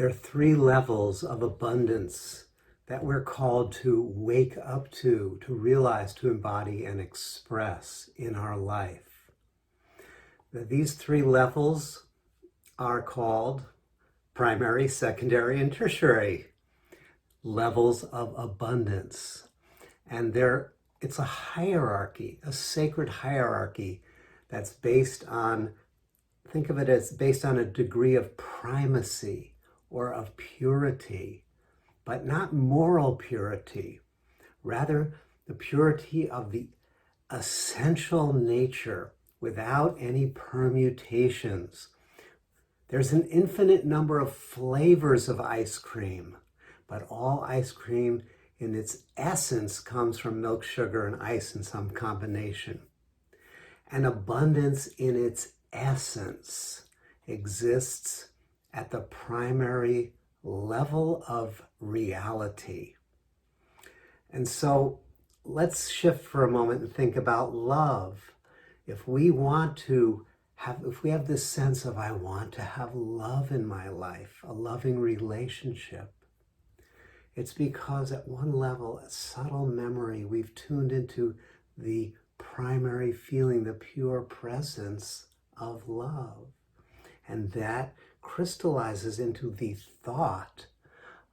There are three levels of abundance that we're called to wake up to realize, to embody, and express in our life. These three levels are called primary, secondary, and tertiary levels of abundance. And it's a hierarchy, a sacred hierarchy that's based on, think of it as based on a degree of primacy or of purity, but not moral purity, rather the purity of the essential nature without any permutations. There's an infinite number of flavors of ice cream, but all ice cream in its essence comes from milk, sugar, and ice in some combination. And abundance in its essence exists at the primary level of reality. And so let's shift for a moment and think about love. If we have this sense of, I want to have love in my life, a loving relationship, it's because at one level, a subtle memory, we've tuned into the primary feeling, the pure presence of love. And that crystallizes into the thought,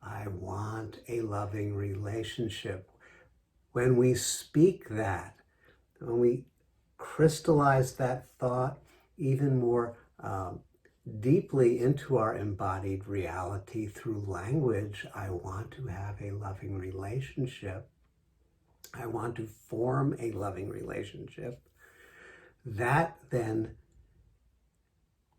I want a loving relationship. When we speak that, when we crystallize that thought even more deeply into our embodied reality through language, I want to have a loving relationship. I want to form a loving relationship. That then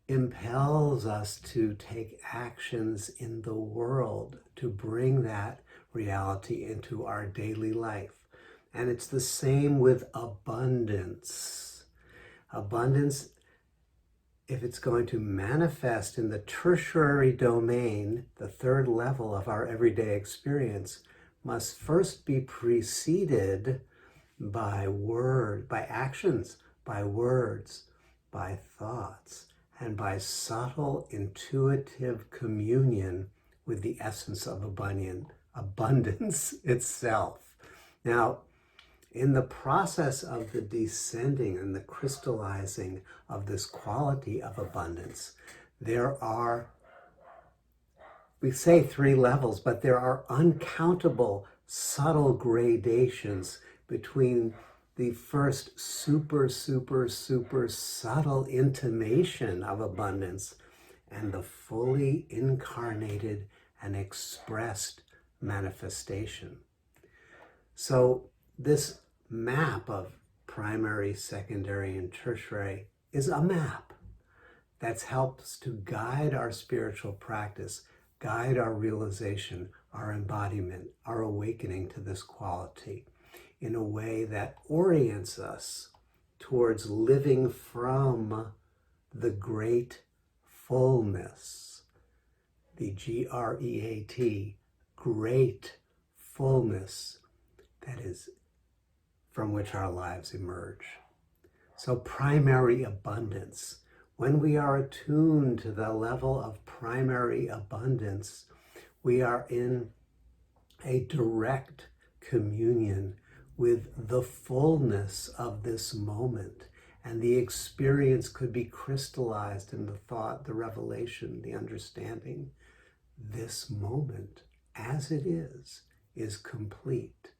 impels us to take actions in the world to bring that reality into our daily life. And it's the same with abundance. Abundance, if it's going to manifest in the tertiary domain, the third level of our everyday experience, must first be preceded by actions, by words, by thoughts, and by subtle, intuitive communion with the essence of abundance itself. Now, in the process of the descending and the crystallizing of this quality of abundance, there are, we say three levels, but there are uncountable subtle gradations between the first super subtle intimation of abundance and the fully incarnated and expressed manifestation. So this map of primary, secondary, and tertiary is a map that helps to guide our spiritual practice, guide our realization, our embodiment, our awakening to this quality in a way that orients us towards living from the Great Fullness, the Great, Great Fullness, that is from which our lives emerge. So primary abundance, when we are attuned to the level of primary abundance, we are in a direct communion with the fullness of this moment. And the experience could be crystallized in the thought, the revelation, the understanding. This moment, as it is complete.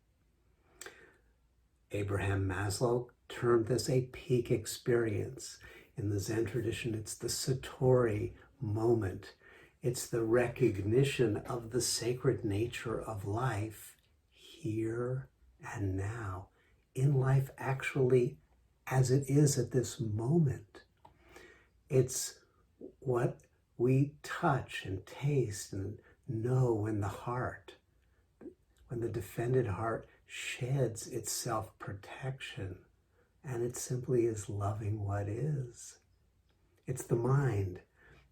Abraham Maslow termed this a peak experience. In the Zen tradition, it's the Satori Moment. It's the recognition of the sacred nature of life here and now, in life actually as it is at this moment. It's what we touch and taste and know when the defended heart sheds its self-protection, and it simply is loving what is. It's the mind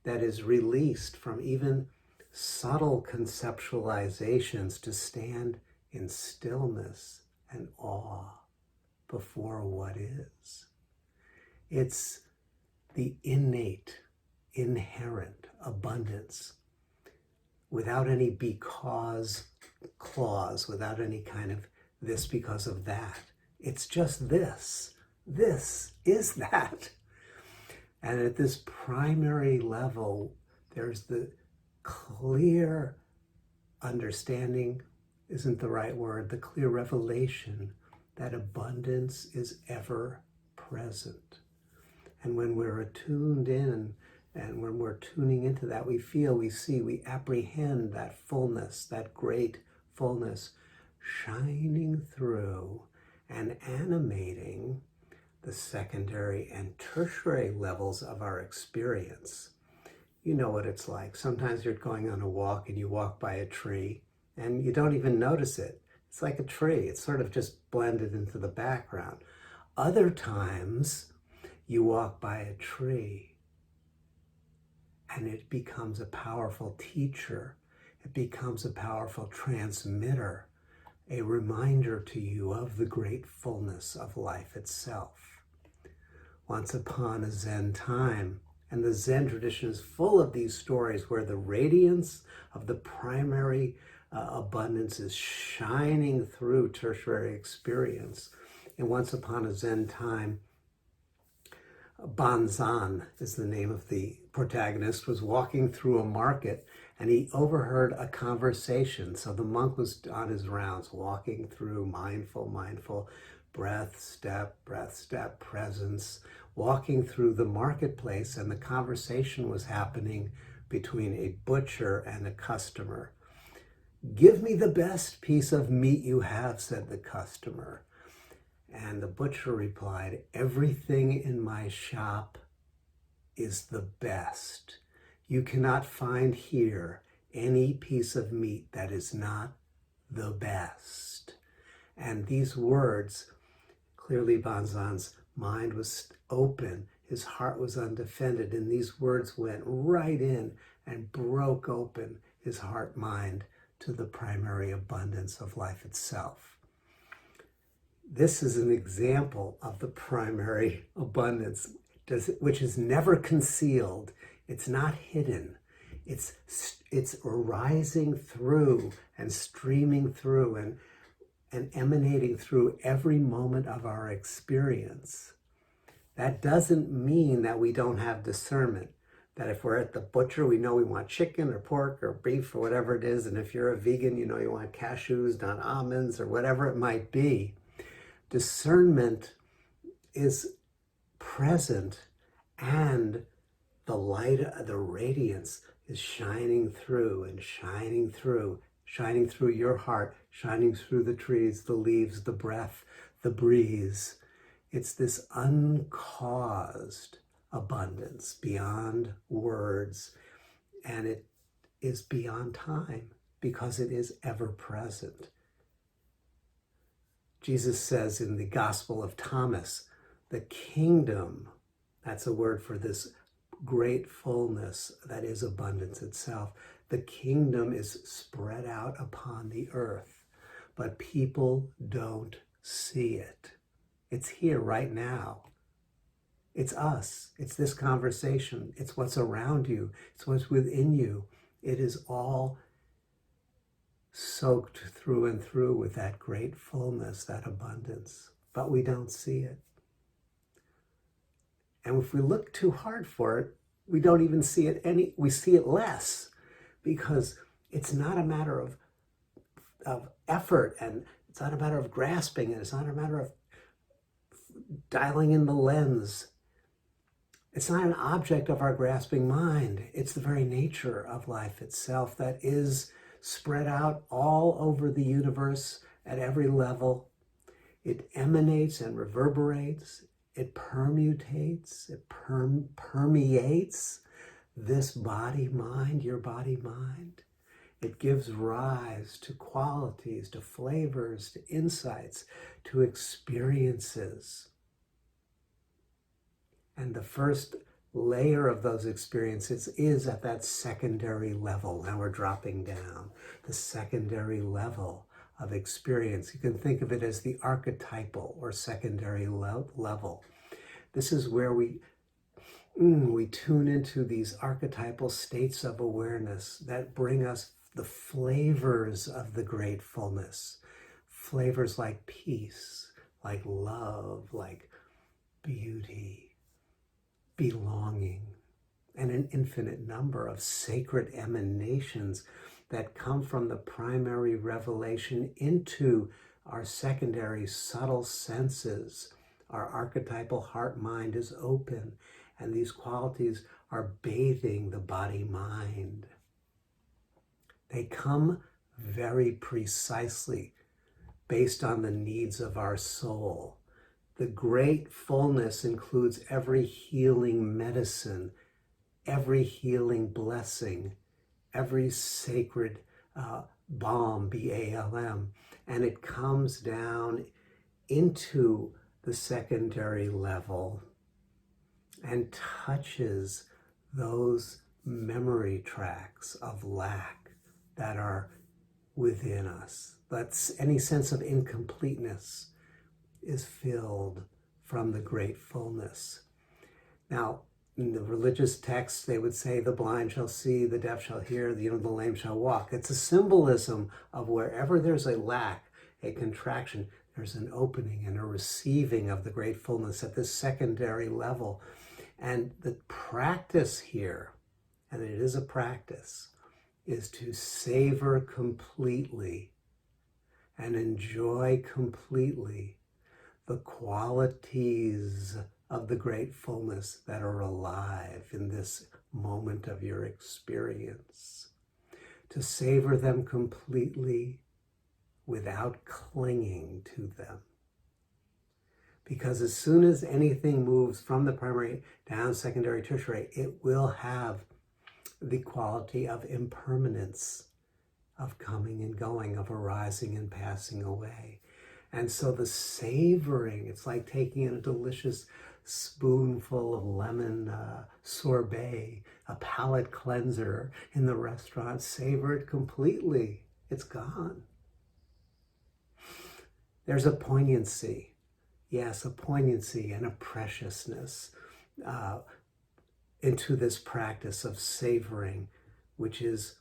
that is released from even subtle conceptualizations to stand in stillness and awe before what is. It's the innate, inherent abundance without any because clause, without any kind of this because of that. It's just this. This is that. And at this primary level, there's the clear understanding, isn't the right word, the clear revelation that abundance is ever present. And when we're attuned in, and when we're tuning into that, we feel, we see, we apprehend that fullness, that great fullness shining through and animating the secondary and tertiary levels of our experience. You know what it's like. Sometimes you're going on a walk and you walk by a tree and you don't even notice it. It's like a tree. It's sort of just blended into the background. Other times you walk by a tree and it becomes a powerful teacher. It becomes a powerful transmitter, a reminder to you of the great fullness of life itself. Once upon a Zen time, and the Zen tradition is full of these stories where the radiance of the primary abundance is shining through tertiary experience. And once upon a Zen time, Banzan is the name of the protagonist, was walking through a market and he overheard a conversation. So the monk was on his rounds, walking through, mindful, breath, step, presence, walking through the marketplace, and the conversation was happening between a butcher and a customer. "Give me the best piece of meat you have," said the customer. And the butcher replied, "Everything in my shop is the best. You cannot find here any piece of meat that is not the best." And these words, clearly Banzan's mind was open, his heart was undefended, and these words went right in and broke open his heart-mind to the primary abundance of life itself. This is an example of the primary abundance, which is never concealed. It's not hidden. It's arising through and streaming through and emanating through every moment of our experience. That doesn't mean that we don't have discernment, that if we're at the butcher, we know we want chicken or pork or beef or whatever it is, and if you're a vegan, you know you want cashews, not almonds, or whatever it might be. Discernment is present, and the light, the radiance is shining through and shining through your heart, shining through the trees, the leaves, the breath, the breeze. It's this uncaused abundance beyond words, and it is beyond time because it is ever present. Jesus says in the Gospel of Thomas, the kingdom, that's a word for this great fullness that is abundance itself. The kingdom is spread out upon the earth, but people don't see it. It's here right now. It's us. It's this conversation. It's what's around you. It's what's within you. It is all soaked through and through with that great fullness, that abundance, but we don't see it. And if we look too hard for it, we don't even see it we see it less, because it's not a matter of effort, and it's not a matter of grasping, and it's not a matter of dialing in the lens. It's not an object of our grasping mind. It's the very nature of life itself that is spread out all over the universe at every level. It emanates and reverberates. It permutates, it permeates this body-mind, your body-mind. It gives rise to qualities, to flavors, to insights, to experiences. And the first layer of those experiences is at that secondary level. Now we're dropping down. The secondary level of experience. You can think of it as the archetypal or secondary level. This is where we tune into these archetypal states of awareness that bring us the flavors of the Great Fullness. Flavors like peace, like love, like beauty, belonging, and an infinite number of sacred emanations that come from the primary revelation into our secondary subtle senses. Our archetypal heart-mind is open, and these qualities are bathing the body-mind. They come very precisely based on the needs of our soul. The Great Fullness includes every healing medicine, every healing blessing, every sacred balm, B-A-L-M, and it comes down into the secondary level and touches those memory tracks of lack that are within us. That's any sense of incompleteness is filled from the Great Fullness. Now, in the religious texts, they would say, the blind shall see, the deaf shall hear, the lame shall walk. It's a symbolism of wherever there's a lack, a contraction, there's an opening and a receiving of the Great Fullness at this secondary level. And the practice here, and it is a practice, is to savor completely and enjoy completely the qualities of the Great Fullness that are alive in this moment of your experience. To savor them completely without clinging to them. Because as soon as anything moves from the primary down secondary tertiary, it will have the quality of impermanence, of coming and going, of arising and passing away. And so the savoring, it's like taking a delicious spoonful of lemon sorbet, a palate cleanser in the restaurant. Savor it completely. It's gone. There's a poignancy. Yes, a poignancy and a preciousness into this practice of savoring, which is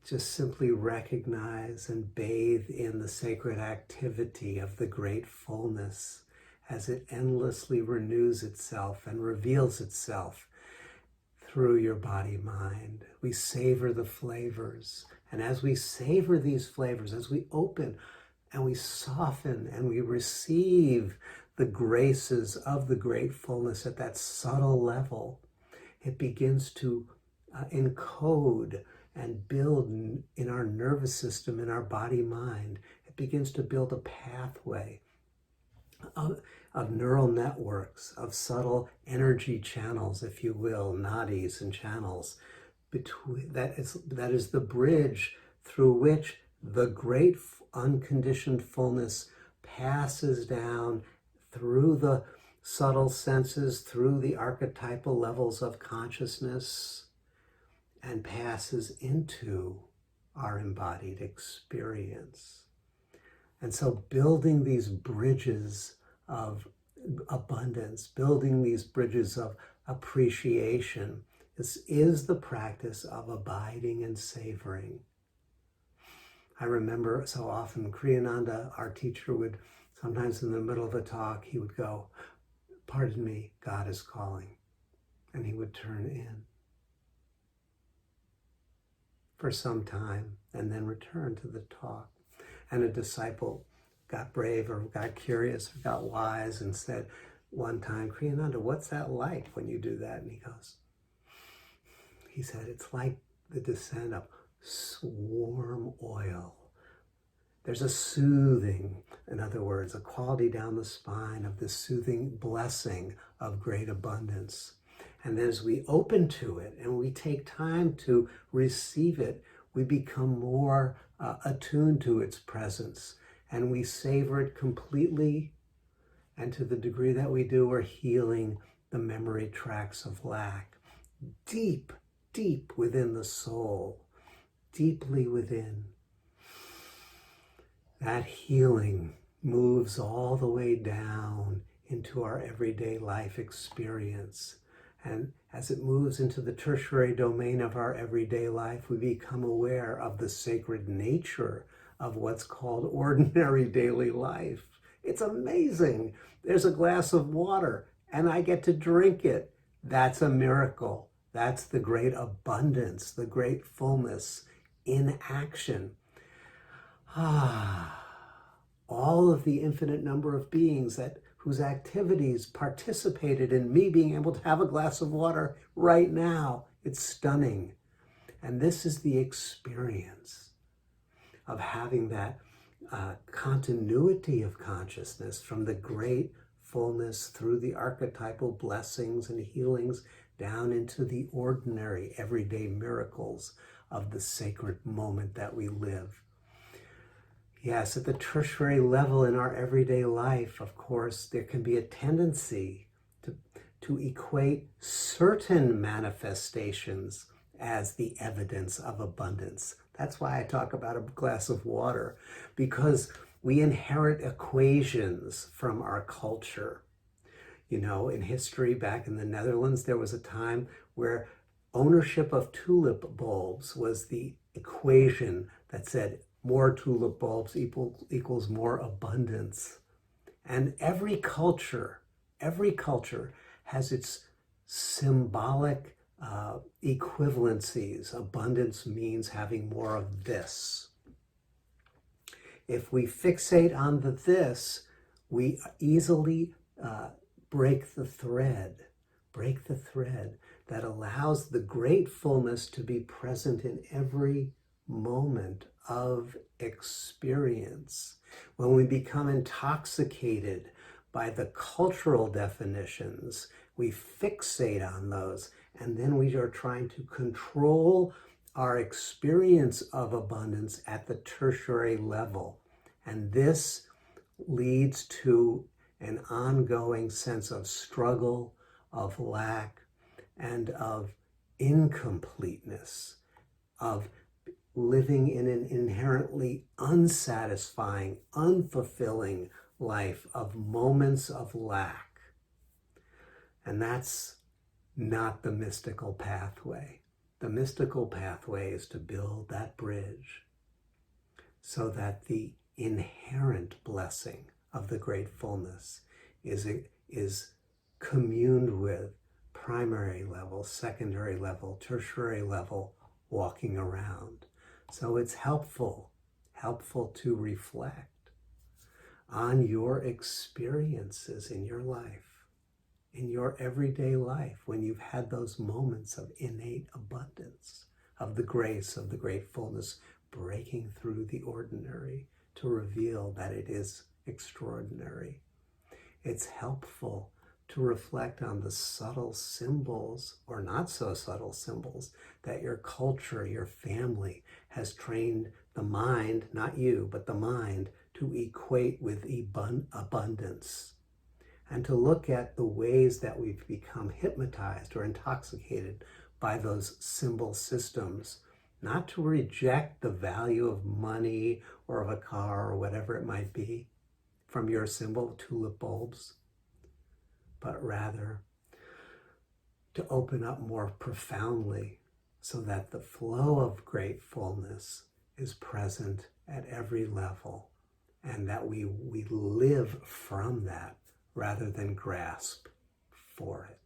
just simply recognize and bathe in the sacred activity of the Great Fullness as it endlessly renews itself and reveals itself through your body-mind. We savor the flavors. And as we savor these flavors, as we open and we soften and we receive the graces of the Great Fullness at that subtle level, it begins to encode and build in our nervous system, in our body-mind. It begins to build a pathway of neural networks, of subtle energy channels, if you will, nadis and channels. That is the bridge through which the great unconditioned fullness passes down through the subtle senses, through the archetypal levels of consciousness, and passes into our embodied experience. And so building these bridges of abundance, building these bridges of appreciation, this is the practice of abiding and savoring. I remember so often Kriyananda, our teacher, would sometimes in the middle of a talk, he would go, "Pardon me, God is calling." And he would turn in for some time and then return to the talk. And a disciple got brave or got curious or got wise and said one time, "Kriyananda, what's that like when you do that?" And he said, "It's like the descent of swarm oil." There's a soothing, in other words, a quality down the spine of this soothing blessing of great abundance. And as we open to it and we take time to receive it, we become more attuned to its presence and we savor it completely. And to the degree that we do, we're healing the memory tracks of lack deep, deep within the soul, deeply within. That healing moves all the way down into our everyday life experience. And as it moves into the tertiary domain of our everyday life, we become aware of the sacred nature of what's called ordinary daily life. It's amazing. There's a glass of water and I get to drink it. That's a miracle. That's the great abundance, the great fullness in action. All of the infinite number of beings whose activities participated in me being able to have a glass of water right now. It's stunning. And this is the experience of having that continuity of consciousness from the great fullness through the archetypal blessings and healings down into the ordinary everyday miracles of the sacred moment that we live. Yes, at the tertiary level in our everyday life, of course, there can be a tendency to equate certain manifestations as the evidence of abundance. That's why I talk about a glass of water, because we inherit equations from our culture. You know, in history, back in the Netherlands, there was a time where ownership of tulip bulbs was the equation that said more tulip bulbs equals more abundance. And every culture has its symbolic equivalencies. Abundance means having more of this. If we fixate on the this, we easily break the thread that allows the great fullness to be present in every moment of experience. When we become intoxicated by the cultural definitions, we fixate on those, and then we are trying to control our experience of abundance at the tertiary level. And this leads to an ongoing sense of struggle, of lack, and of incompleteness, of living in an inherently unsatisfying, unfulfilling life of moments of lack. And that's not the mystical pathway. The mystical pathway is to build that bridge so that the inherent blessing of the great fullness is communed with primary level, secondary level, tertiary level walking around. So it's helpful to reflect on your experiences in your life, in your everyday life, when you've had those moments of innate abundance, of the grace of the great fullness breaking through the ordinary to reveal that it is extraordinary. It's helpful to reflect on the subtle symbols, or not so subtle symbols, that your culture, your family has trained the mind, not you, but the mind, to equate with abundance. And to look at the ways that we've become hypnotized or intoxicated by those symbol systems, not to reject the value of money or of a car or whatever it might be from your symbol, tulip bulbs, but rather to open up more profoundly so that the flow of great fullness is present at every level, and that we live from that rather than grasp for it.